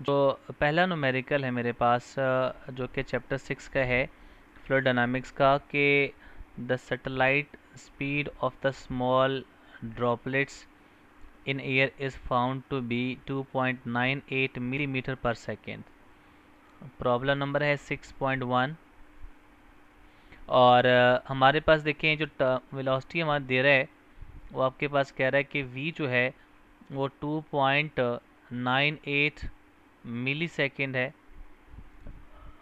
जो पहला न्यूमेरिकल है मेरे पास जो कि चैप्टर 6 का है फ्लूइड डायनामिक्स का, कि the satellite speed of the small droplets in air is found to be 2.98 millimetre per second. Problem number है 6.1। और हमारे पास देखें जो वेलोसिटी हमारा दे रहा है वो आपके पास कह रहा है कि v जो है वो 2.98 मिली सेकेंड है,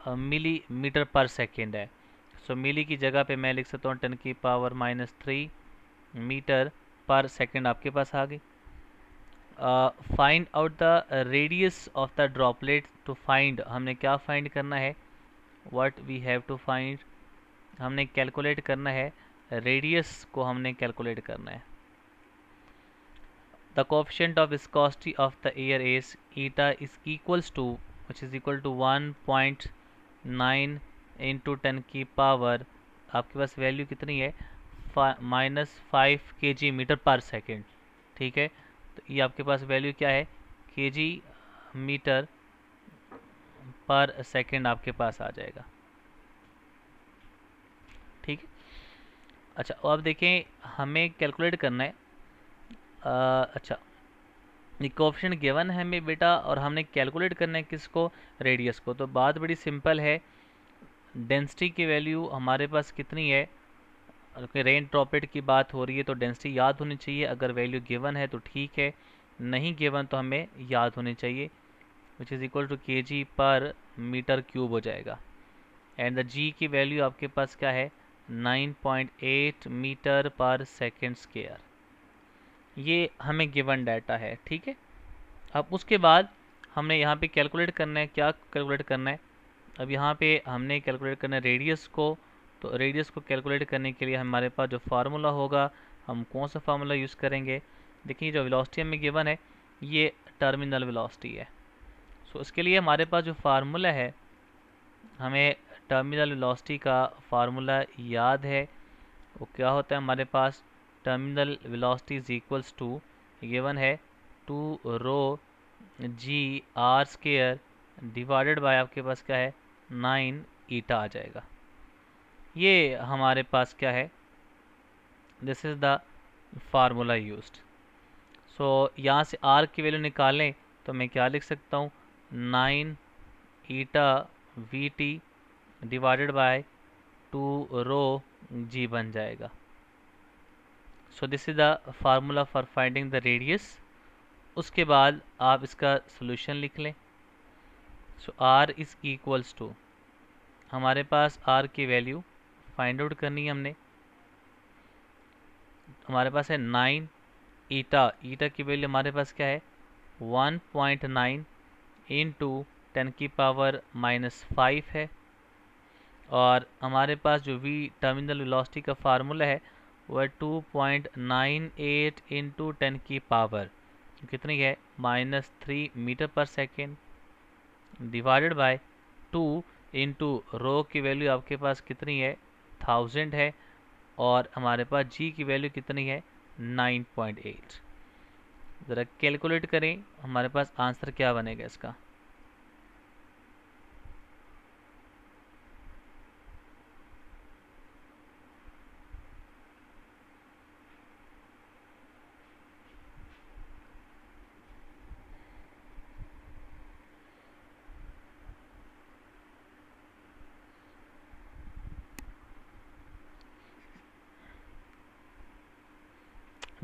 मिली मीटर पर सेकेंड है। सो मिली की जगह पे मैं लिख सकता हूँ 10⁻³ मीटर पर सेकेंड आपके पास आ गई। Find out the radius of the droplet. To find हमने क्या फाइंड करना है, what we have to find, हमने कैलकुलेट करना है रेडियस को, हमने कैलकुलेट करना है। The coefficient of viscosity of the air is eta is equals to, which is equal to 1.9 into 10 की पावर आपके पास वैल्यू कितनी है, -5 kg मीटर पर सेकेंड। ठीक है, तो ये आपके पास वैल्यू क्या है, kg मीटर पर सेकेंड आपके पास आ जाएगा। ठीक है, अच्छा अब देखें हमें कैलकुलेट करना है। अच्छा, ये कोएफिशिएंट गिवन है हमें बेटा, और हमने कैलकुलेट करना है किसको, रेडियस को। तो बात बड़ी सिंपल है, डेंसिटी की वैल्यू हमारे पास कितनी है, रेन ड्रॉपलेट की बात हो रही है तो डेंसिटी याद होनी चाहिए। अगर वैल्यू गिवन है तो ठीक है, नहीं गिवन तो हमें याद होनी चाहिए, which is equal to kg per metre cube हो जाएगा। एंड द g की वैल्यू आपके पास क्या है, 9.8 मीटर पर सेकेंड स्क्वायर। ये हमें गिवन डाटा है। ठीक है, अब उसके बाद हमने यहाँ पे कैलकुलेट करना है, क्या कैलकुलेट करना है, अब यहाँ पे हमने कैलकुलेट करना है रेडियस को। तो रेडियस को कैलकुलेट करने के लिए हमारे पास जो फार्मूला होगा, हम कौन सा फार्मूला यूज़ करेंगे। देखिए जो वेलोसिटी हमें गिवन है ये टर्मिनल वेलोसिटी है। सो इसके लिए हमारे पास जो फार्मूला है, हमें टर्मिनल वेलोसिटी का फार्मूला याद है। वो क्या होता है हमारे पास, terminal velocity is equals to, given है 2 g r square divided by आपके पास क्या है 9 ईटा आ जाएगा। ये हमारे पास क्या है, this is the formula used. So यहाँ से r की वैल्यू निकालें तो मैं क्या लिख सकता हूँ, 9 eta v t divided by 2 g बन जाएगा। So this is the formula for finding the radius. उसके बाद आप इसका सोल्यूशन लिख लें। So r is equals to, हमारे पास r की वैल्यू फाइंड आउट करनी है हमने। हमारे पास है 9 ईटा, ईटा की वैल्यू हमारे पास क्या है 1.9 इंटू 10⁻⁻5 है। और हमारे पास जो v टर्मिनल वेलोसिटी का फार्मूला है वो है 2.98 इंटू 10 की पावर कितनी है -3 metre per second divided by 2 into rho की वैल्यू आपके पास कितनी है 1000 है, और हमारे पास g की वैल्यू कितनी है 9.8। ज़रा कैलकुलेट करें हमारे पास आंसर क्या बनेगा इसका।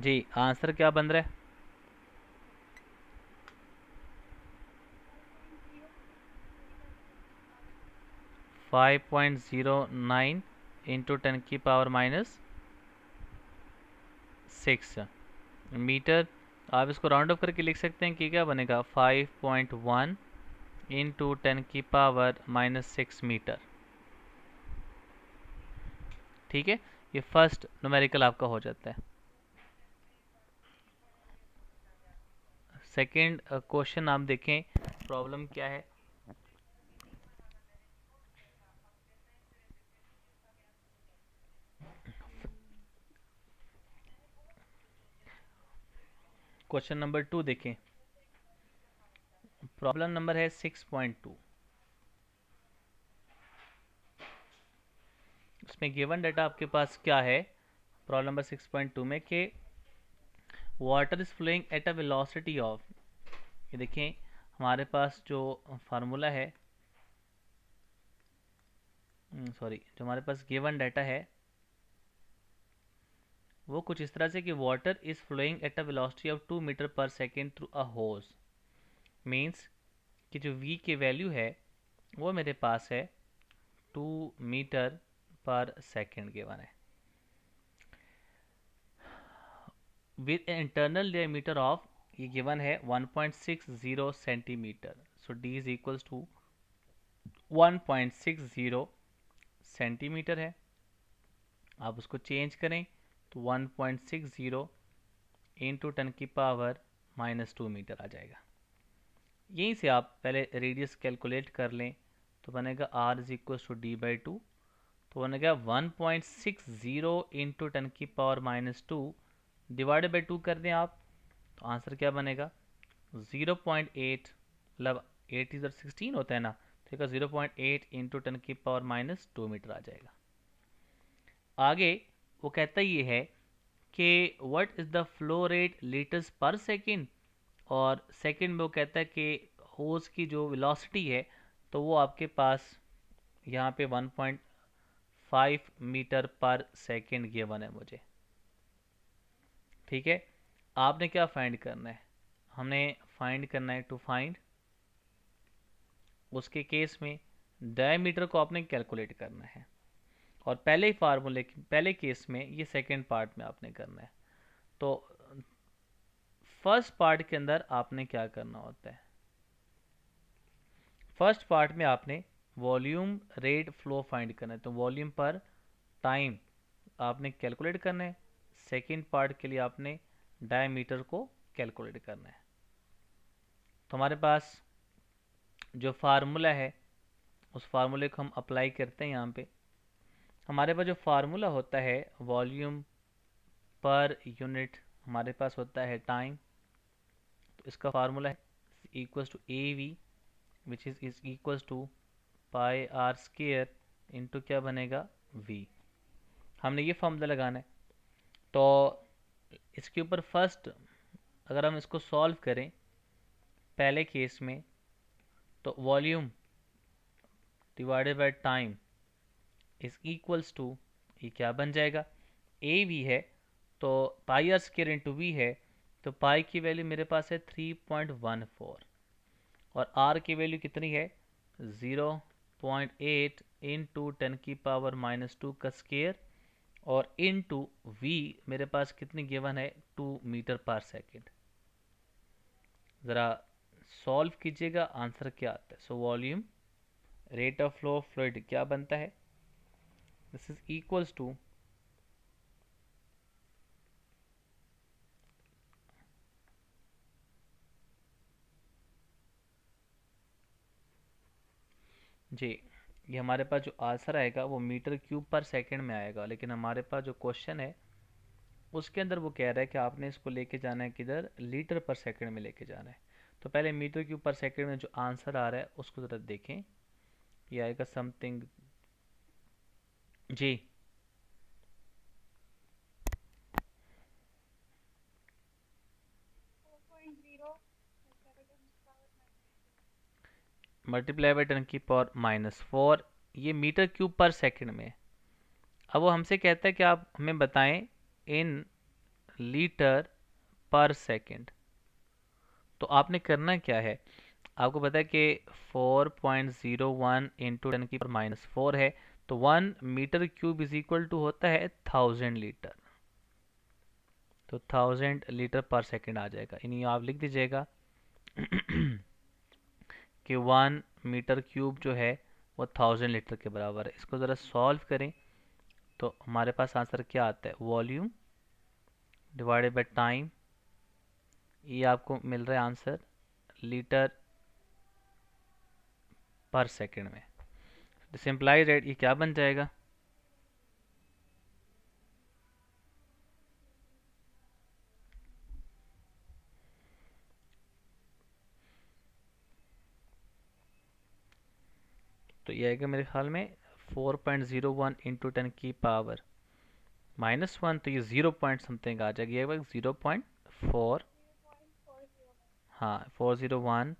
जी आंसर क्या बन रहा है, 5.09 इंटू 10⁻⁻6 मीटर। आप इसको राउंड ऑफ करके लिख सकते हैं कि क्या बनेगा 5.1 इंटू 10⁻⁻6 मीटर। ठीक है, ये फर्स्ट न्यूमेरिकल आपका हो जाता है। सेकंड क्वेश्चन आप देखें, प्रॉब्लम क्या है। क्वेश्चन नंबर 2 देखें, प्रॉब्लम नंबर है 6.2। उसमें गिवन डाटा आपके पास क्या है प्रॉब्लम नंबर 6.2 में कि water is flowing at a velocity of, ये देखें हमारे पास जो फार्मूला है, सॉरी, जो हमारे पास गिवन डाटा है वो कुछ इस तरह से कि water is flowing at a velocity of 2 metre per second through a hose. Means कि जो v की वैल्यू है वो मेरे पास है 2 मीटर पर सेकेंड गिवन है विद इंटरनल डायमीटर ऑफ, ये गिवन है 1.60 centimetre. So d is equals to 1.60 centimetre है। आप उसको चेंज करें तो 1.60 इंटू 10 की पावर -2 मीटर आ जाएगा। यहीं से आप पहले रेडियस कैलकुलेट कर लें तो बनेगा r is equal to d/2, तो बनेगा 1.60 इंटू 10 की पावर -2 डिवाइडेड बाई 2 कर दें आप, तो आंसर क्या बनेगा 0.8, मतलब 8 इधर 16 होता है ना, तो इसका 0.8 इंटू 10 की पावर -2 मीटर आ जाएगा। आगे वो कहता ये है कि what is the flow rate litres पर सेकेंड, और सेकेंड में वो कहता है कि होज की जो वेलोसिटी है तो वो आपके पास यहाँ पे 1.5 मीटर पर सेकेंड गिवन है मुझे। ठीक है, आपने क्या फाइंड करना है, हमने फाइंड करना है टू फाइंड, उसके केस में डायमीटर को आपने कैलकुलेट करना है, और पहले फार्मूले पहले केस में ये सेकेंड पार्ट में आपने करना है। तो फर्स्ट पार्ट के अंदर आपने क्या करना होता है, फर्स्ट पार्ट में आपने वॉल्यूम रेट फ्लो फाइंड करना है, तो वॉल्यूम पर टाइम आपने कैलकुलेट करना है। सेकेंड पार्ट के लिए आपने डायमीटर को कैलकुलेट करना है। तो हमारे पास जो फार्मूला है उस फार्मूले को हम अप्लाई करते हैं। यहाँ पे हमारे पास जो फार्मूला होता है वॉल्यूम पर यूनिट, हमारे पास होता है टाइम, तो इसका फार्मूला है equals to A V which is equals to pi r square into क्या बनेगा वी। हमने ये फार्मूला लगाना है। तो इसके ऊपर फर्स्ट अगर हम इसको सॉल्व करें पहले केस में, तो volume divided by time is equals to, ये क्या बन जाएगा, ए वी है तो pi r square into V है, तो पाई की वैल्यू मेरे पास है 3.14 और आर की वैल्यू कितनी है 0.8 इंटू 10 की पावर -2 का स्केयर, और इंटू वी मेरे पास कितनी गिवन है 2 मीटर पर सेकेंड। ज़रा सॉल्व कीजिएगा आंसर क्या आता है। So volume rate of flow of fluid क्या बनता है, दिस इज इक्वल्स टू जी, ये हमारे पास जो आंसर आएगा वो मीटर क्यूब पर सेकंड में आएगा, लेकिन हमारे पास जो क्वेश्चन है उसके अंदर वो कह रहा है कि आपने इसको लेके जाना है किधर, लीटर पर सेकंड में लेके जाना है। तो पहले मीटर क्यूब पर सेकंड में जो आंसर आ रहा है उसको ज़रा देखें, ये आएगा समथिंग जी, मल्टीप्लाई बाई 10 की पावर -4, ये मीटर क्यूब पर सेकंड में। अब वो हमसे कहता है कि आप हमें बताएं इन लीटर पर सेकंड। तो आपने करना क्या है, आपको पता है कि 4.01 इंटू 10 की पावर -4 है, तो 1 metre cube is equal to होता है 1000 लीटर, तो 1000 लीटर पर सेकंड आ जाएगा। यानी आप लिख दीजिएगा कि 1 मीटर क्यूब जो है वो 1000 लीटर के बराबर है। इसको ज़रा सॉल्व करें तो हमारे पास आंसर क्या आता है, वॉल्यूम डिवाइडेड बाय टाइम, ये आपको मिल रहा है आंसर लीटर पर सेकंड में। सिंप्लाई रेट ये क्या बन जाएगा, तो ये आएगा मेरे ख्याल में 4.01 इंटू 10 की पावर -1, तो ये 0 पॉइंट समथिंग आ जाएगी, ये 0.4, हाँ 401,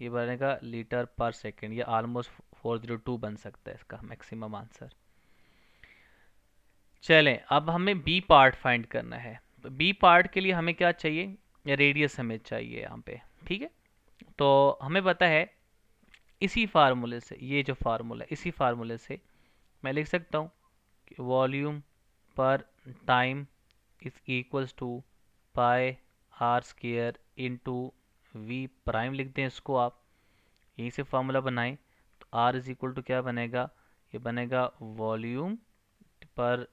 ये बनेगा लीटर पर सेकेंड, ये ऑलमोस्ट 402 बन सकता है इसका मैक्सिमम आंसर। चलें, अब हमें बी पार्ट फाइंड करना है। तो बी पार्ट के लिए हमें क्या चाहिए, रेडियस हमें चाहिए यहाँ पे, ठीक है। तो हमें पता है इसी फार्मूले से, ये जो फार्मूला है इसी फार्मूले से मैं लिख सकता हूँ कि volume per time is equals to pi r square into V prime लिख दें इसको आप, यहीं से फार्मूला बनाएं। तो आर इज इक्वल टू क्या बनेगा, ये बनेगा वॉल्यूम पर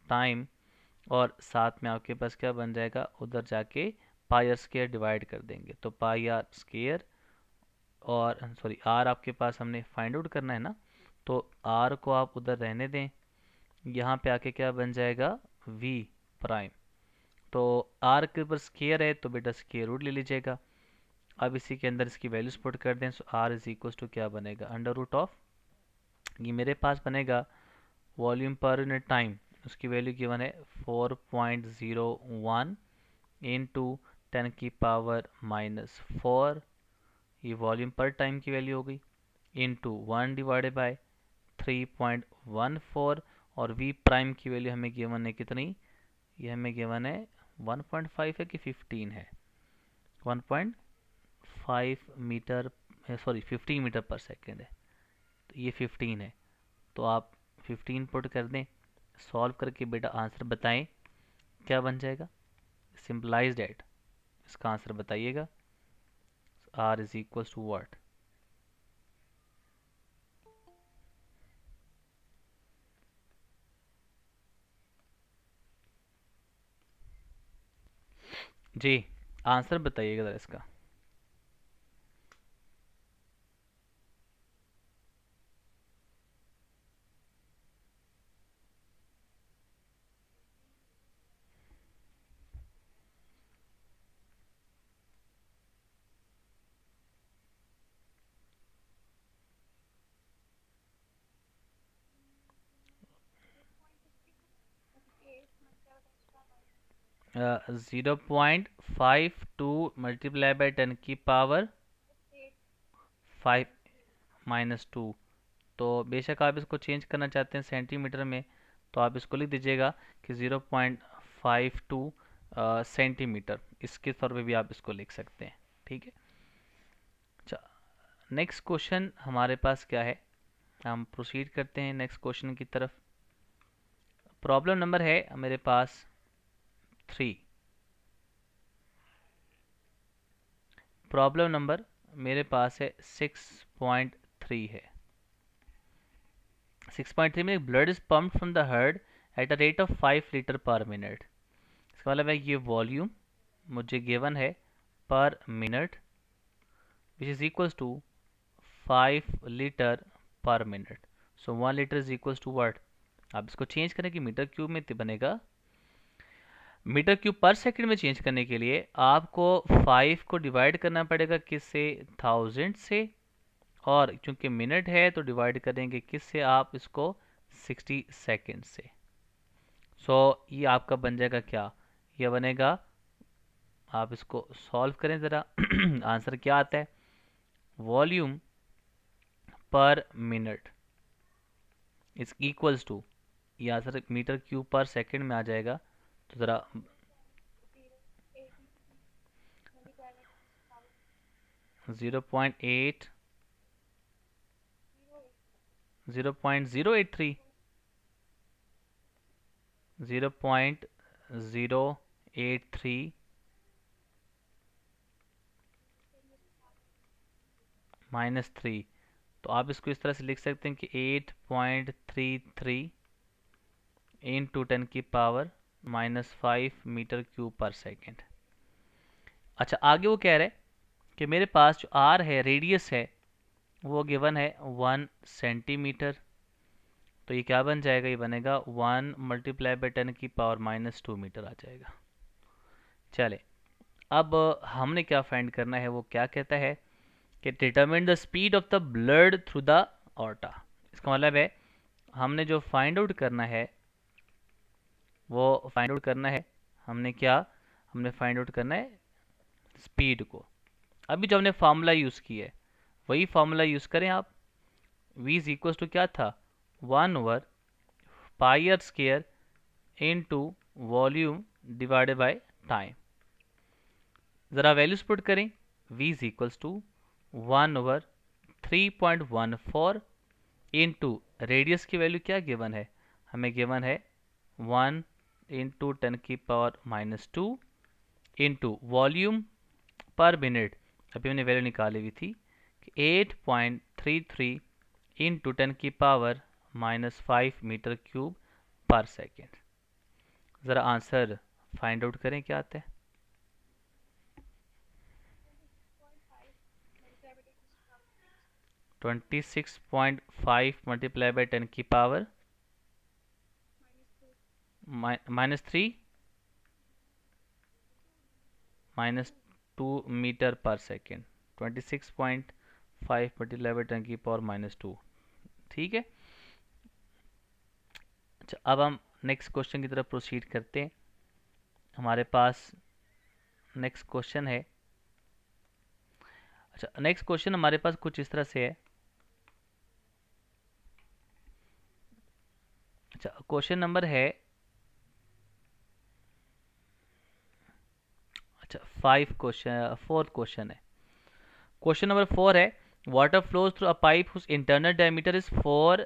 टाइम, और साथ में आपके पास क्या बन जाएगा, उधर जाके पाई आर स्क्वायर डिवाइड कर देंगे, तो पाई आर स्क्वायर, और सॉरी आर आपके पास हमने फाइंड आउट करना है ना, तो आर को आप उधर रहने दें, यहाँ पे आके क्या बन जाएगा वी प्राइम। तो आर के ऊपर स्केयर है तो बेटा स्केयर रूट ले लीजिएगा। अब इसी के अंदर इसकी वैल्यूज पुट कर दें, सो आर इज इक्वल टू क्या बनेगा, अंडर रूट ऑफ, ये मेरे पास बनेगा वॉल्यूम पर यूनिट टाइम, उसकी वैल्यू गिवन है 4.01 इंटू 10 की पावर -4, ये वॉल्यूम पर टाइम की वैल्यू हो गई, इंटू 1 डिवाइडेड बाय 3.14, और वी प्राइम की वैल्यू हमें गिवन है कितनी, ये हमें गिवन है 1.5 है कि 15 है, 1.5 metre, sorry 15 metre per second है, तो ये 15 है। तो आप 15 पुट कर दें, सॉल्व करके बेटा आंसर बताएं क्या बन जाएगा, सिंपलाइज्ड एट, इसका आंसर बताइएगा, r is equal to what. जी आंसर बताइएगा ज़रा इसका। 0.52 मल्टीप्लाई बाई 10 की पावर 5 -2, तो बेशक आप इसको चेंज करना चाहते हैं सेंटीमीटर में, तो आप इसको लिख दीजिएगा कि 0.52 सेंटीमीटर, इसके तौर पे भी आप इसको लिख सकते हैं, ठीक है। अच्छा, नेक्स्ट क्वेश्चन हमारे पास क्या है, हम प्रोसीड करते हैं नेक्स्ट क्वेश्चन की तरफ। प्रॉब्लम नंबर है मेरे पास 3, प्रॉब्लम नंबर मेरे पास है 6.3 है। 6.3 में blood is pumped from the heart at a rate of 5 litre per minute, इसका मतलब है ये वॉल्यूम मुझे गिवन है per minute which is equals to 5 litre per minute. So 1 litre is equals to what, आप इसको चेंज करें कि मीटर क्यूब में बनेगा, मीटर क्यूब पर सेकंड में चेंज करने के लिए आपको 5 को डिवाइड करना पड़ेगा किससे, 1000 से, और चूंकि मिनट है तो डिवाइड करेंगे किससे आप इसको, 60 सेकेंड से। सो ये आपका बन जाएगा क्या, ये बनेगा, आप इसको सॉल्व करें ज़रा आंसर क्या आता है, volume per minute is equals to, ये answer metre cube per second में आ जाएगा, तो ज़रा 0.8, 0.083, 0.083 -3, तो आप इसको इस तरह से लिख सकते हैं कि 8.33 इंटू 10 की power -5 metre cube per second. अच्छा, आगे वो कह रहे हैं कि मेरे पास जो आर है, रेडियस है, वो गिवन है 1 सेंटीमीटर, तो ये क्या बन जाएगा, ये बनेगा 1 मल्टीप्लाई बाई 10 की पावर -2 मीटर आ जाएगा। चले, अब हमने क्या फाइंड करना है, वो क्या कहता है कि determine the speed of the blood through the aorta, इसका मतलब है हमने जो फाइंड आउट करना है वो फाइंड आउट करना है, हमने फाइंड आउट करना है स्पीड को। अभी जो हमने फार्मूला यूज़ किया है वही फार्मूला यूज़ करें आप। v इज इक्वल टू क्या था, 1/πr² into volume divided by time. ज़रा वैल्यूज पुट करें। v is equal to 1/3.14 into radius की वैल्यू क्या गिवन है, हमें गिवन है 1 into 10⁻² into volume per minute, अभी हमने वैल्यू निकाली हुई थी कि 8.33 into 10⁻⁻5 metre cube per second. ज़रा आंसर फाइंड आउट करें क्या आता है। 26.5 multiply by 10⁻³ -2 metre per second. 26.5 multiply by 10⁻²। ठीक है। अच्छा, अब हम नेक्स्ट क्वेश्चन की तरफ प्रोसीड करते हैं। हमारे पास नेक्स्ट क्वेश्चन है। अच्छा, नेक्स्ट क्वेश्चन हमारे पास कुछ इस तरह से है। अच्छा, क्वेश्चन नंबर है, अच्छा 4th क्वेश्चन है। क्वेश्चन नंबर 4 है, water flows through a pipe whose internal diameter is 4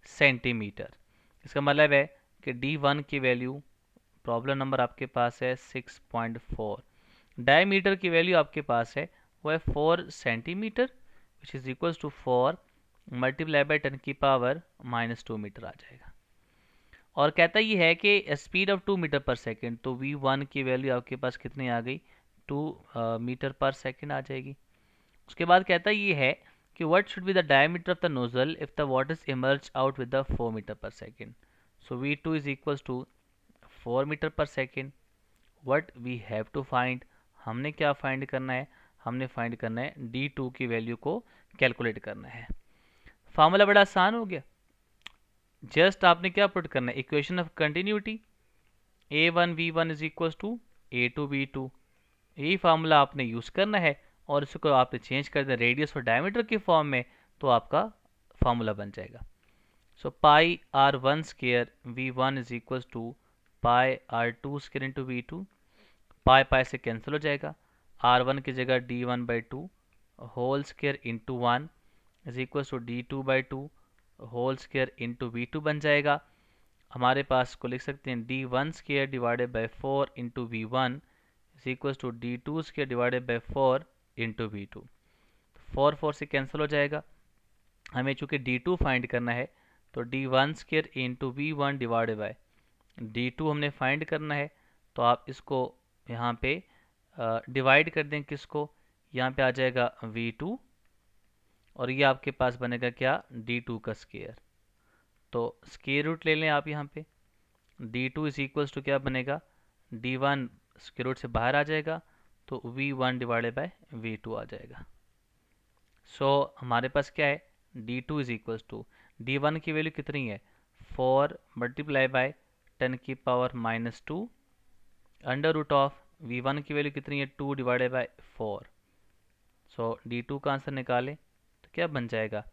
centimetre. इसका मतलब है कि D1 की वैल्यू, प्रॉब्लम नंबर आपके पास है 6.4, डायमीटर की वैल्यू आपके पास है वो है 4 centimetre, which is equal to 4 multiply by 10⁻⁻² metre आ जाएगा। और कहता ये है कि speed of 2 metre per second, तो V1 की वैल्यू आपके पास कितनी आ गई, 2 मीटर पर सेकेंड आ जाएगी। उसके बाद कहता ये है कि what should be the diameter of the nozzle if the water emerge out with the 4 metre per second. So V2 is equal to 4 metre per second. What we have to find, हमने क्या find करना है, हमने find करना है D2 की value को calculate करना है। फार्मूला बड़ा आसान हो गया, जस्ट आपने क्या पुट करना है, equation of continuity A1 V1 is equal to A2 V2, यही फार्मूला आपने यूज़ करना है और इसको आपने चेंज कर दें रेडियस और डायमीटर की फॉर्म में, तो आपका फार्मूला बन जाएगा। So πr1² V1 is equal to πr2² into V2, pi से कैंसिल हो जाएगा, R1 की जगह D1/2 whole square into 1 is equal to D2/2 whole square into V2 बन जाएगा। हमारे पास को लिख सकते हैं D1² divided by 4 into V1 is equal to D2² divided by 4 into V2। 4 से कैंसिल हो जाएगा। हमें चूंकि D2 फाइंड करना है तो D1² into V1 divided by D2 हमने फाइंड करना है, तो आप इसको यहाँ पे डिवाइड कर दें, किसको, यहाँ पे आ जाएगा V2 और ये आपके पास बनेगा क्या, D2 का स्क्वायर। तो स्क्वायर रूट ले लें आप यहाँ पे, D2 इज इक्वल्स टू क्या बनेगा, D1 स्क्वायर रूट से बाहर आ जाएगा तो V1 डिवाइडेड बाय V2 आ जाएगा। सो हमारे पास क्या है, D2 is equals to D1 की वैल्यू कितनी है, 4 multiply by 10⁻⁻² under root of V1 की वैल्यू कितनी है, 2 डिवाइडेड बाय 4। सो D2 का आंसर निकालें तो क्या बन जाएगा,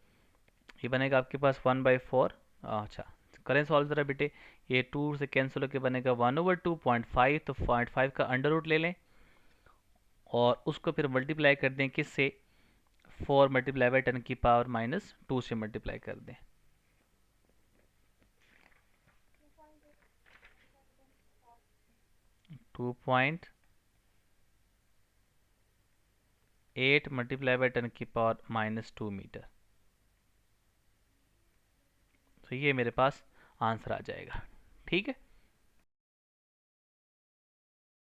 ये बनेगा आपके पास 1/4। अच्छा करें सॉल्व ज़रा बेटे, ये 2 से कैंसिल होकर बनेगा 1/2.5, तो 0.5 का अंडर रूट ले लें और उसको फिर मल्टीप्लाई कर दें किससे, 4 मल्टीप्लाई बाई 10⁻⁻² से मल्टीप्लाई कर दें। To 2.8 multiply by 10⁻⁻² metre. तो ये मेरे पास आंसर आ जाएगा। ठीक है।